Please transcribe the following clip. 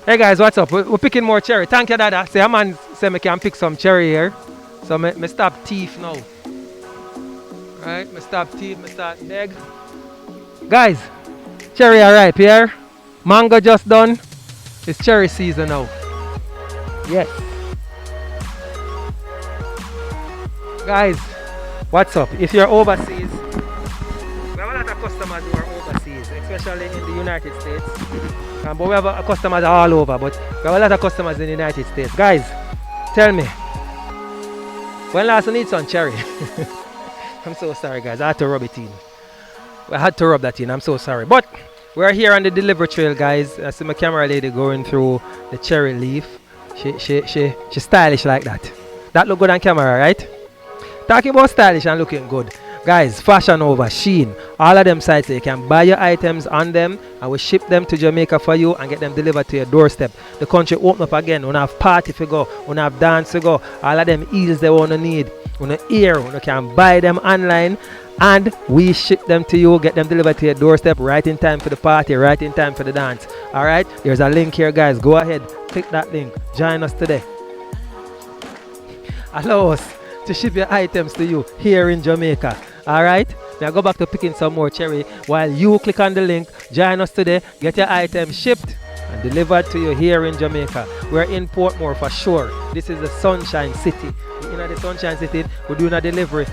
Hey guys, what's up? We're picking more cherry. Thank you, Dada. Say, a man say me can pick some cherry here. So me stop thief now. Right? Me stop thief, me start beg. Guys, cherry are ripe here. Mango just done. It's cherry season now. Yes. Guys, what's up? If you're overseas, we have a lot of customers who are overseas, especially in the United States. But we have customers all over, but we have a lot of customers in the United States. Guys, tell me, when last you need some cherry? I'm so sorry, guys. I had to rub it in. I had to rub that in. I'm so sorry. But we're here on the delivery trail, guys. I see my camera lady going through the cherry leaf. She's stylish like that. That look good on camera, right? Talking about stylish and looking good. Guys, Fashion Over, Shein, all of them sites, you can buy your items on them and we ship them to Jamaica for you and get them delivered to your doorstep. The country open up again. We have party to go, we have dance to go. All of them heels they want to need. We ear, we can buy them online and we ship them to you, get them delivered to your doorstep right in time for the party, right in time for the dance. Alright, there's a link here, guys. Go ahead, click that link. Join us today. Allow us to ship your items to you here in Jamaica. Alright? Now go back to picking some more cherry while you click on the link. Join us today. Get your items shipped and delivered to you here in Jamaica. We're in Portmore for sure. This is the Sunshine City. In the Sunshine City, we're doing a delivery.